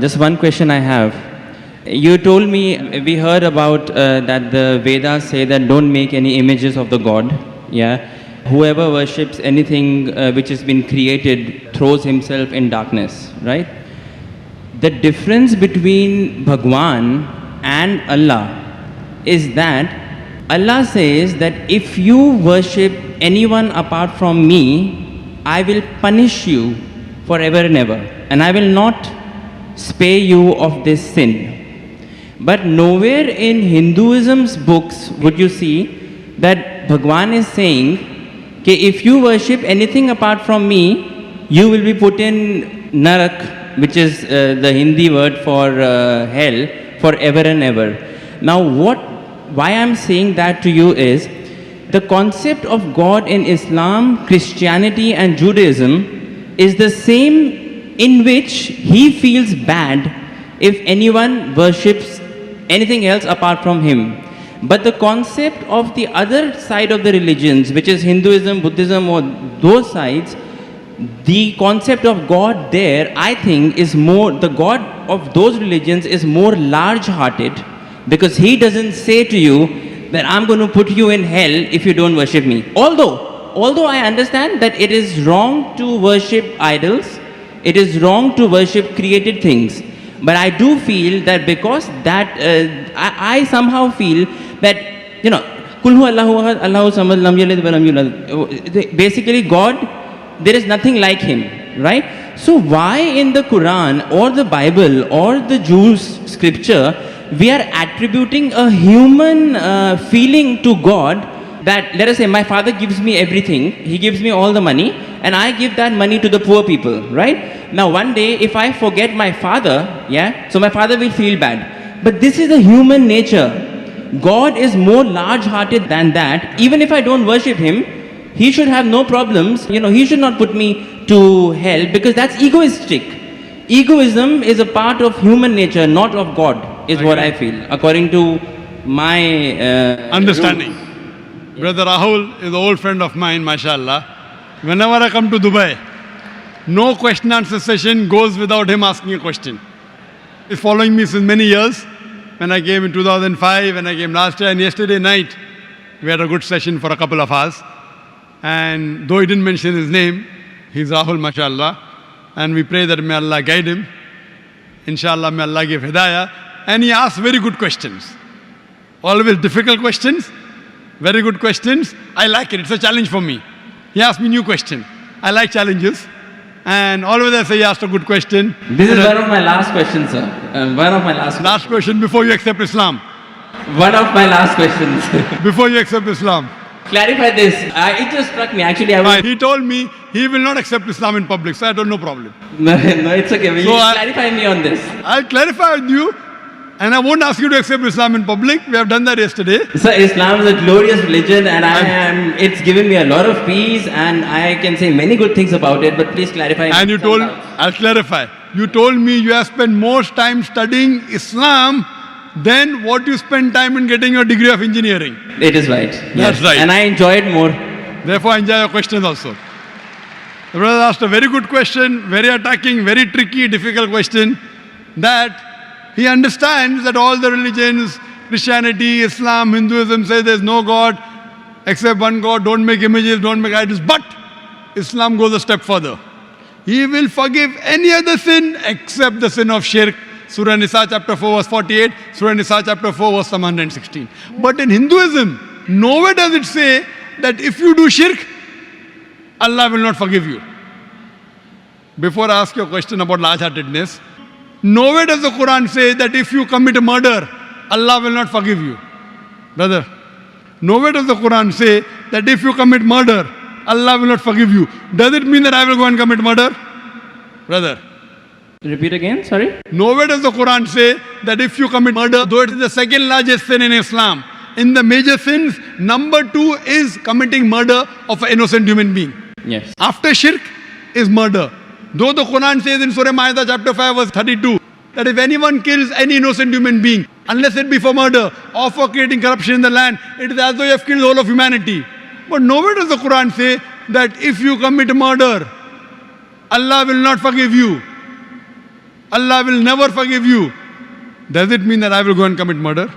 Just one question I have. You told me, we heard about that the Vedas say that don't make any images of the God. Yeah. Whoever worships anything which has been created throws himself in darkness, right? The difference between Bhagwan and Allah is that Allah says that if you worship anyone apart from me, I will punish you forever and ever, and I will not spare you of this sin. But nowhere in Hinduism's books would you see that Bhagwan is saying, okay, if you worship anything apart from me, you will be put in Narak, which is the Hindi word for hell, forever and ever. Now why I'm saying that to you is, the concept of God in Islam, Christianity and Judaism is the same, in which he feels bad if anyone worships anything else apart from him. But the concept of the other side of the religions, which is Hinduism, Buddhism, or those sides, the concept of God there, I think, is more, the God of those religions is more large-hearted, because he doesn't say to you that I'm going to put you in hell if you don't worship me. Although I understand that it is wrong to worship idols, it is wrong to worship created things. But I do feel that because that, I somehow feel that, you know, Kul hu Allahu ahad, Allahu samad, lam yalid wa lam yulad. Basically, God, there is nothing like him, right? So why in the Quran or the Bible or the Jews' scripture we are attributing a human feeling to God, that, let us say, my father gives me everything, he gives me all the money, and I give that money to the poor people, right? Now one day, if I forget my father, yeah, so my father will feel bad. But this is the human nature. God is more large-hearted than that. Even if I don't worship him, he should have no problems. You know, he should not put me to hell, because that's egoistic. Egoism is a part of human nature, not of God, is what I feel, according to my understanding. Brother Rahul is an old friend of mine, mashallah. Whenever I come to Dubai, no question answer session goes without him asking a question. He's following me since many years. When I came in 2005, when I came last year, and yesterday night, we had a good session for a couple of hours. And though he didn't mention his name, he's Rahul, mashallah. And we pray that may Allah guide him. Inshallah, may Allah give hidayah. And he asks very good questions. Always difficult questions, very good questions. I like it. It's a challenge for me. He asked me new question. I like challenges. And always I say he asked a good question. This is one of my last questions, sir. One of my last Last question before you accept Islam. One of my last questions. Before you accept Islam. Clarify this. It just struck me. Actually, He told me he will not accept Islam in public, so I don't know problem. No, it's okay. Will you clarify me on this? I'll clarify with you, and I won't ask you to accept Islam in public. We have done that yesterday. Sir, Islam is a glorious religion, and it's given me a lot of peace, and I can say many good things about it, but please clarify. And you told, I'll clarify. You told me you have spent more time studying Islam than what you spend time in getting your degree of engineering. It is right. That's right. And I enjoyed more. Therefore, I enjoy your questions also. The brother asked a very good question, very attacking, very tricky, difficult question, that he understands that all the religions, Christianity, Islam, Hinduism, say there's no God except one God, don't make images, don't make idols. But Islam goes a step further. He will forgive any other sin except the sin of shirk. Surah Nisa chapter 4 verse 48, Surah Nisa chapter 4 verse 116. But in Hinduism, nowhere does it say that if you do shirk, Allah will not forgive you. Before I ask you a question about large-heartedness, nowhere does the Quran say that if you commit a murder, Allah will not forgive you. Brother, nowhere does the Quran say that if you commit murder, Allah will not forgive you. Does it mean that I will go and commit murder? Brother. Repeat again, sorry? Nowhere does the Quran say that if you commit murder, though it is the second largest sin in Islam, in the major sins, number 2 is committing murder of an innocent human being. Yes. After shirk is murder. Though the Quran says in Surah Ma'idah chapter 5 verse 32, that if anyone kills any innocent human being, unless it be for murder or for creating corruption in the land, it is as though you have killed the whole of humanity. But nowhere does the Quran say that if you commit murder, Allah will not forgive you. Allah will never forgive you. Does it mean that I will go and commit murder?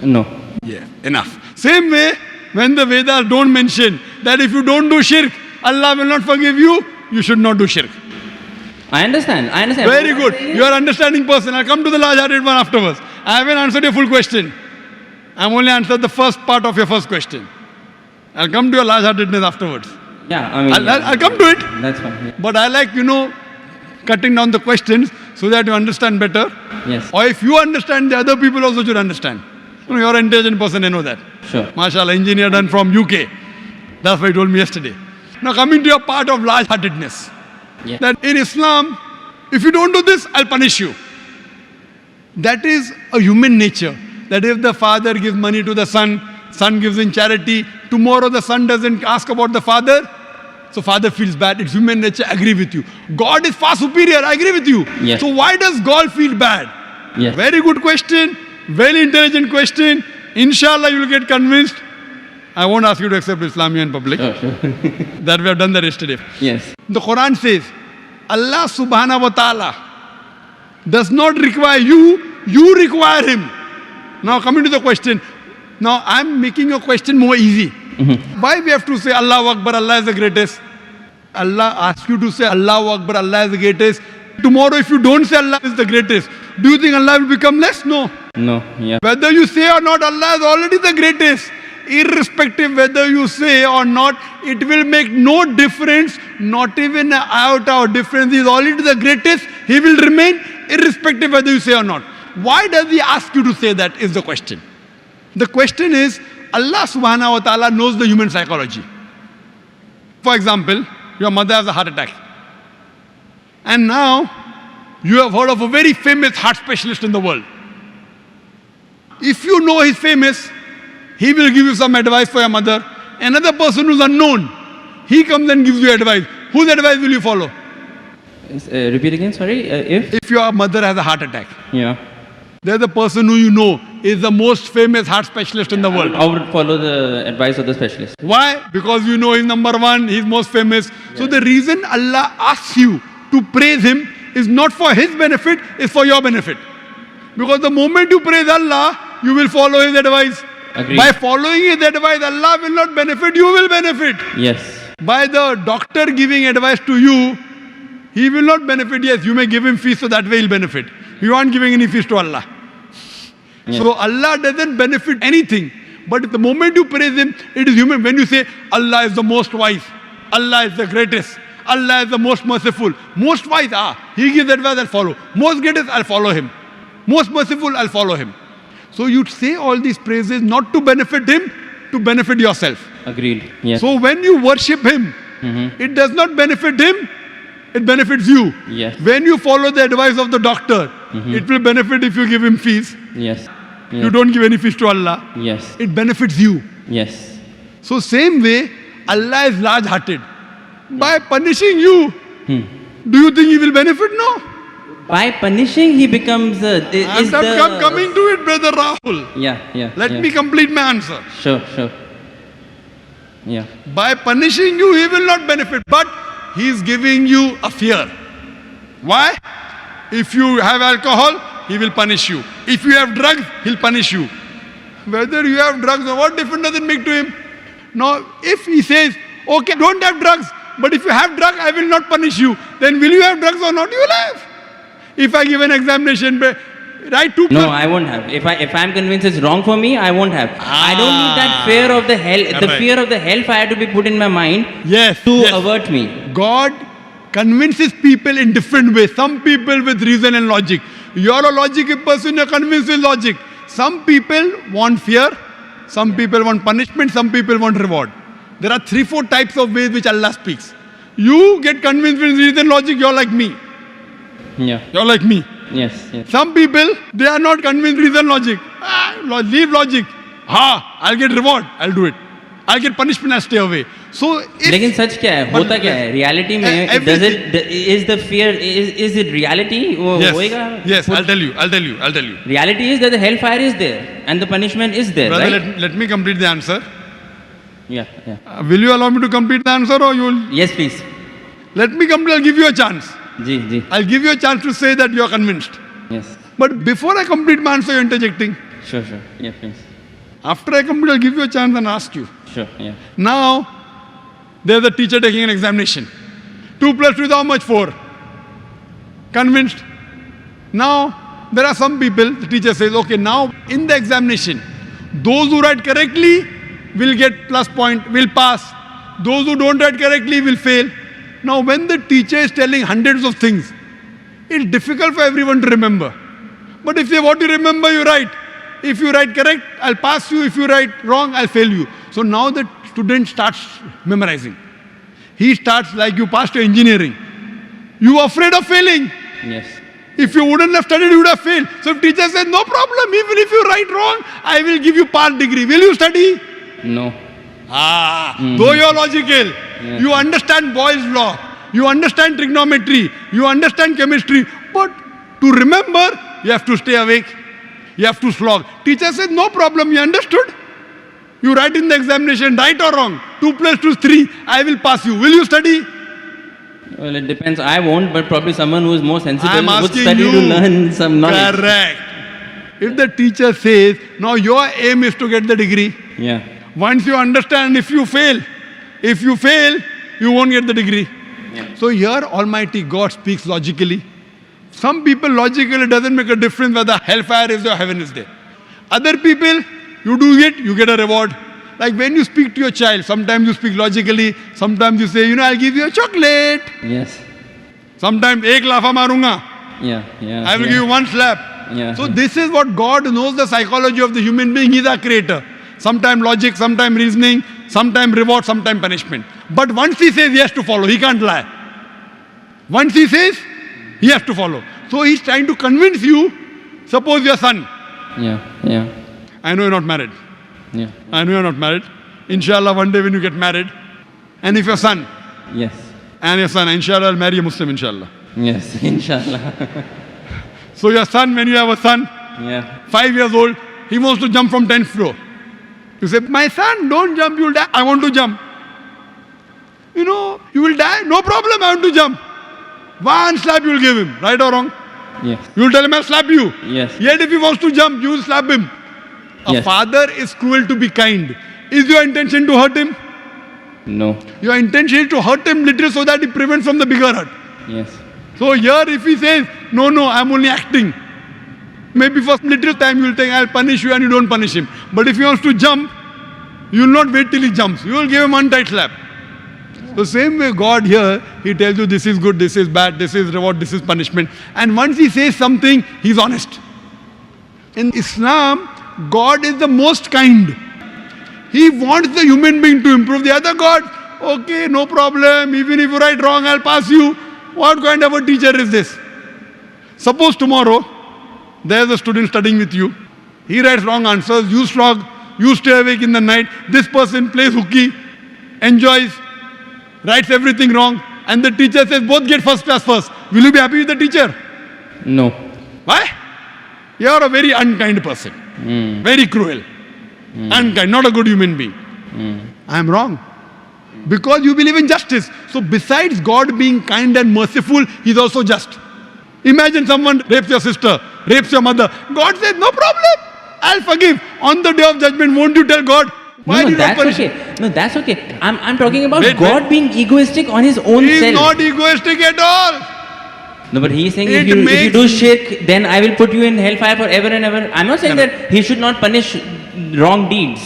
No. Yeah, enough. Same way, when the Vedas don't mention that if you don't do shirk, Allah will not forgive you, you should not do shirk. I understand. Very good. You are understanding person. I'll come to the large-hearted one afterwards. I haven't answered your full question. I've only answered the first part of your first question. I'll come to your large-heartedness afterwards. Yeah, I mean, I'll come to it. That's fine. Yeah. But I like, cutting down the questions so that you understand better. Yes. Or if you understand, the other people also should understand. You're an intelligent person, I know that. Sure. MashaAllah, engineer done from UK. That's what he told me yesterday. Now coming to your part of large-heartedness. Yeah. That in Islam, if you don't do this, I'll punish you. That is a human nature. That if the father gives money to the son, son gives in charity, tomorrow the son doesn't ask about the father, so father feels bad. It's human nature, I agree with you. God is far superior, I agree with you. Yes. So why does God feel bad? Yes. Very good question, very intelligent question. Inshallah, you will get convinced. I won't ask you to accept Islam in public. Sure. That we have done that yesterday. Yes. The Quran says, Allah subhanahu wa ta'ala does not require you, you require him. Now coming to the question. Now I'm making your question more easy. Why we have to say Allahu Akbar, Allah is the greatest? Allah asks you to say Allahu Akbar, Allah is the greatest. Tomorrow if you don't say Allah is the greatest, do you think Allah will become less? No. No. Yeah. Whether you say or not, Allah is already the greatest. Irrespective whether you say or not, it will make no difference, not even an iota of difference. He is already the greatest. He will remain irrespective whether you say or not. Why does he ask you to say that is the question. The question is, Allah subhanahu wa ta'ala knows the human psychology. For example, your mother has a heart attack. And now, you have heard of a very famous heart specialist in the world. If you know he's famous, he will give you some advice for your mother. Another person who's unknown, he comes and gives you advice. Whose advice will you follow? Repeat again, sorry. If your mother has a heart attack, Yeah. there's a person who you know is the most famous heart specialist in the world. I would follow the advice of the specialist. Why? Because you know he's number one, he's most famous. So the reason Allah asks you to praise him is not for his benefit, it's for your benefit. Because the moment you praise Allah, you will follow his advice. Agreed. By following his advice, Allah will not benefit, you will benefit. Yes. By the doctor giving advice to you, he will not benefit. Yes, you may give him fees so that way he'll benefit. You aren't giving any fees to Allah. Yes. So Allah doesn't benefit anything. But the moment you praise him, it is human. When you say Allah is the most wise, Allah is the greatest, Allah is the most merciful, most wise, he gives advice, I'll follow. Most greatest, I'll follow him. Most merciful, I'll follow him. So you say all these praises not to benefit him, to benefit yourself. Agreed. Yes. So when you worship him, it does not benefit him, it benefits you. Yes. When you follow the advice of the doctor, it will benefit if you give him fees. Yes. You don't give any fees to Allah. Yes. It benefits you. Yes. So same way, Allah is large-hearted. By punishing you, do you think he will benefit? No. By punishing, he becomes. I'm coming to it, brother Rahul. Yeah. Let me complete my answer. Sure. Yeah. By punishing you, he will not benefit, but he is giving you a fear. Why? If you have alcohol, he will punish you. If you have drugs, he'll punish you. Whether you have drugs or what difference does it make to him? Now, if he says, okay, don't have drugs, but if you have drugs, I will not punish you, then will you have drugs or not? You will have. If I give an examination, write two. No, I won't have. If I'm convinced it's wrong for me, I won't have. I don't need that fear of the hell. The Right. fear of the hellfire to be put in my mind Yes. to yes. avert me. God convinces people in different ways. Some people with reason and logic. You're a logical person, you're convinced with logic. Some people want fear, some people want punishment, some people want reward. There are 3-4 types of ways which Allah speaks. You get convinced with reason and logic, you're like me. Yeah. You're like me. Yes. Some people, they are not convinced with reason logic. Leave logic. I'll get reward, I'll do it. I'll get punishment, I'll stay away. So if, लेकिन सच क्या है होता क्या है reality में does it is the fear is it reality वो होएगा yes, I'll tell you. Reality is that the hellfire is there and the punishment is there, Brother, right? let me complete the answer. Yeah. Will you allow me to complete the answer or you will? Yes, please. Let me complete, I'll give you a chance. Ji. I'll give you a chance to say that you are convinced. Yes. But before I complete my answer, you're interjecting. Sure. Yeah, please. After I complete, I'll give you a chance and ask you. Sure, yeah. Now, there's a teacher taking an examination. 2 plus 2 is how much? 4. Convinced? Now, there are some people, the teacher says, okay, now in the examination, those who write correctly will get plus point, will pass. Those who don't write correctly will fail. Now, when the teacher is telling hundreds of things, it's difficult for everyone to remember. But if they want to remember, you write. If you write correct, I'll pass you. If you write wrong, I'll fail you. So now the student starts memorizing. He starts like you passed your engineering. You are afraid of failing. Yes. If you wouldn't have studied, you would have failed. So if teacher says, no problem, even if you write wrong, I will give you part degree. Will you study? No. Though you are logical, you understand Boyle's law, you understand trigonometry, you understand chemistry, but to remember, you have to stay awake, you have to slog. Teacher says, no problem, you understood? You write in the examination, right or wrong, 2 plus 2 is 3, I will pass you. Will you study? Well, it depends. I won't, but probably someone who is more sensible I am would asking study you. to learn some knowledge. Correct. If the teacher says, now your aim is to get the degree, Yeah. once you understand, if you fail, you won't get the degree. Yeah. So here Almighty God speaks logically. Some people logically it doesn't make a difference whether hellfire is there or heaven is there. Other people, you do it, you get a reward. Like when you speak to your child, sometimes you speak logically, sometimes you say, I'll give you a chocolate. Yes. Sometimes, ek lafa marunga. Yeah. I will give you one slap. Yeah. So this is what God knows the psychology of the human being. He's our creator. Sometimes logic, sometimes reasoning, sometimes reward, sometimes punishment. But once he says he has to follow, he can't lie. Once he says, he has to follow. So he's trying to convince you, suppose your son. Yeah. I know you're not married. Yeah. I know you're not married. Inshallah, one day when you get married, and if your son, Yes. inshallah, will marry a Muslim, inshallah. Yes. Inshallah. So your son, when you have a son, Yeah. 5 years old, he wants to jump from 10th floor. You say, my son, don't jump, you'll die. I want to jump. You will die. No problem, I want to jump. One slap you will give him, right or wrong? Yes. You will tell him, I'll slap you. Yes. Yet if he wants to jump, you will slap him. A Yes. father is cruel to be kind. Is your intention to hurt him? No. Your intention is to hurt him little so that he prevents from the bigger hurt. Yes. So here if he says, no, I'm only acting. Maybe for little time you will think, I'll punish you and you don't punish him. But if he wants to jump, you will not wait till he jumps. You will give him one tight slap. The same way God here, he tells you this is good, this is bad, this is reward, this is punishment. And once he says something, he's honest. In Islam, God is the most kind. He wants the human being to improve. The other God, okay, no problem, even if you write wrong, I'll pass you. What kind of a teacher is this? Suppose tomorrow, there's a student studying with you. He writes wrong answers, you slog, you stay awake in the night. This person plays hooky, enjoys, writes everything wrong, and the teacher says both get first class first. Will you be happy with the teacher? No. Why? You are a very unkind person. Very cruel. Unkind, not a good human being. I am wrong. Because you believe in justice. So besides God being kind and merciful, He is also just. Imagine someone rapes your sister, rapes your mother. God says, no problem, I'll forgive. On the day of judgment, won't you tell God, why did you not that's punish okay. No, that's okay. I'm talking about Wait, God being egoistic on his own He is self. not egoistic at all. No, but he's saying It if you makes- do shirk, then I will put you in hellfire forever and ever. I'm not saying that he should not punish wrong deeds.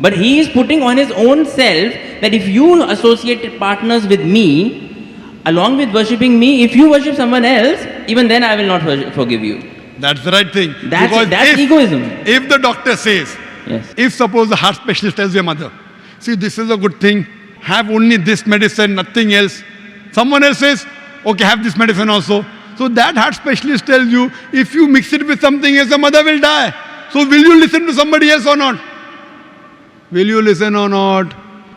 But he is putting on his own self that if you associate partners with me, along with worshipping me, if you worship someone else, even then I will not forgive you. That's the right thing. That's Because egoism. If the doctor says, Yes. if suppose the heart specialist tells your mother, see, this is a good thing, have only this medicine, nothing else. Someone else says, okay, have this medicine also. So that heart specialist tells you, if you mix it with something else, the mother will die. So will you listen to somebody else or not? Will you listen or not?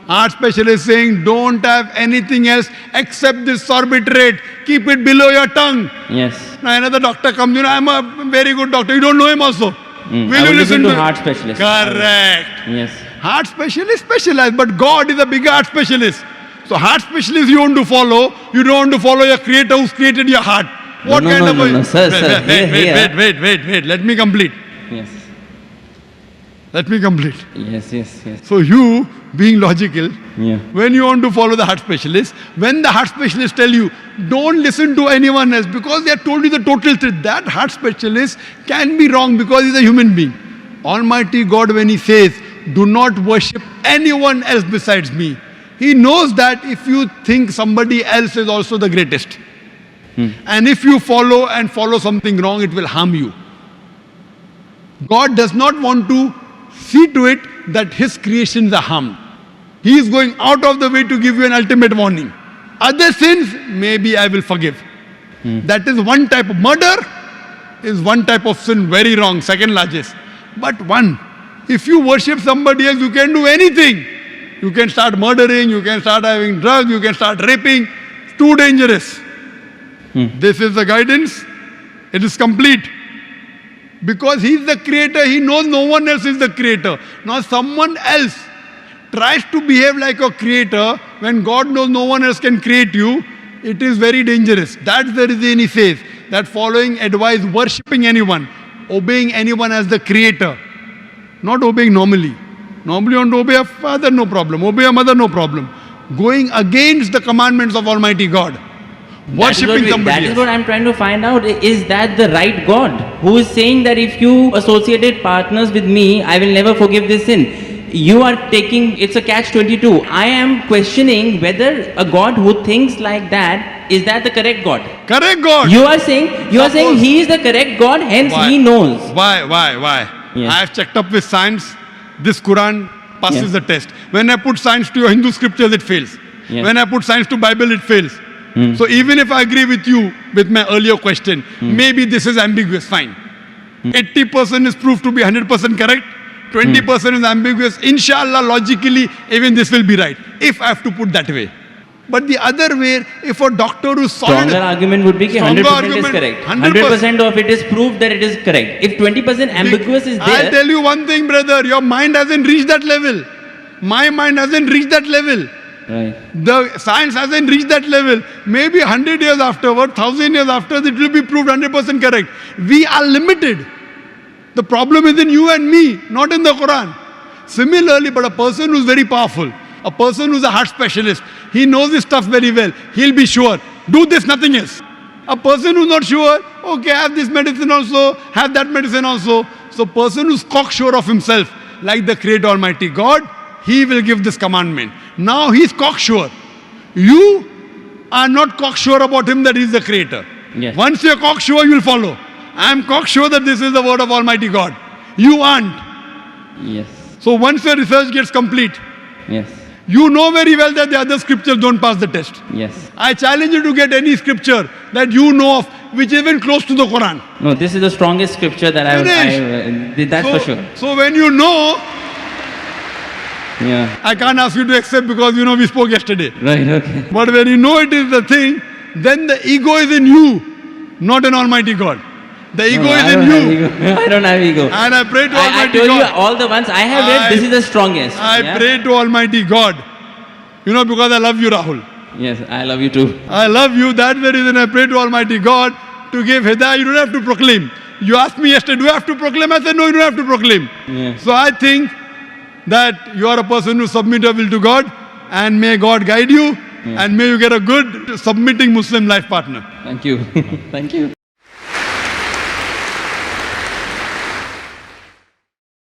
Heart specialist saying, don't have anything else except this sorbitrate. Keep it below your tongue. Yes. Now another doctor comes, I'm a very good doctor. You don't know him also. I will listen to heart specialist. Correct. Yes. Heart specialist specialized, but God is a bigger heart specialist. So heart specialist you want to follow, you don't want to follow your creator who's created your heart. What kind of no, sir, wait, let me complete. Yes. Let me complete. Yes. So you, being logical, Yeah. when you want to follow the heart specialist, when the heart specialist tell you, don't listen to anyone else because they have told you the total truth, that heart specialist can be wrong because he's a human being. Almighty God, when he says, do not worship anyone else besides me, he knows that if you think somebody else is also the greatest, and if you follow something wrong, it will harm you. God does not want to see to it that his creations are harmed. He is going out of the way to give you an ultimate warning. Other sins, maybe I will forgive. That is one type of murder, is one type of sin, very wrong, second largest. But one, if you worship somebody else, you can do anything. You can start murdering, you can start having drugs, you can start raping. It's too dangerous. This is the guidance. It is complete. Because he is the creator, he knows no one else is the creator. Now someone else tries to behave like a creator when God knows no one else can create you. It is very dangerous. That's the reason he says that following advice, worshipping anyone, obeying anyone as the creator, not obeying normally. Normally you want to obey a father, no problem. Obey a mother, no problem. Going against the commandments of Almighty God. Worshipping somebody That is else. what I'm trying to find out. Is that the right God who is saying that if you associated partners with me, I will never forgive this sin? You are taking, it's a catch-22. I am questioning whether a God who thinks like that, is that the correct God? Correct God. You are saying he is the correct God, hence Why? he knows. Why? Yes. I have checked up with science. This Quran passes Yes. the test. When I put science to your Hindu scriptures, it fails. Yes. When I put science to Bible, it fails. So even if I agree with you with my earlier question, maybe this is ambiguous, fine. 80% is proved to be 100% correct. 20% is ambiguous. Inshallah, logically, even this will be right. If I have to put that way. But the other way, if a doctor who's solid... Stronger argument would be that Stronger 100% argument, is correct. 100% 100% of it is proved that it is correct. If 20% ambiguous is I'll there, tell you one thing, brother. Your mind hasn't reached that level. My mind hasn't reached that level. right. The science hasn't reached that level. Maybe 100 years afterward, 1,000 years after, it will be proved 100% correct. We are limited. The problem is in you and me, not in the Quran. Similarly, but a person who's very powerful, a person who's a heart specialist, he knows his stuff very well. He'll be sure. Do this, nothing else. A person who's not sure, okay, have this medicine also, have that medicine also. So person who's cocksure of himself, like the Creator Almighty God, he will give this commandment. Now he's cocksure. You are not cocksure about him that he's the Creator. Yes. Once you're cocksure, you will follow. I am cocksure that this is the word of Almighty God. You aren't. Yes. So once your research gets complete, Yes. you know very well that the other scriptures don't pass the test. Yes. I challenge you to get any scripture that you know of which is even close to the Quran. No, this is the strongest scripture that that's so, for sure. So when you know, Yeah. I can't ask you to accept because you know we spoke yesterday. Right, okay. But when you know it is the thing, then the ego is in you, not in Almighty God. The ego No, is in you. I don't have ego. And I pray to I Almighty told you God. all the ones I have read, this is the strongest. I Yeah? pray to Almighty God. You know, because I love you, Rahul. Yes, I love you too. I love you. That's the reason I pray to Almighty God to give hidayah. You don't have to proclaim. You asked me yesterday, do you have to proclaim? I said, no, you don't have to proclaim. Yeah. So I think that you are a person who submit your will to God, and may God guide you, and may you get a good submitting Muslim life partner. Thank you. Thank you.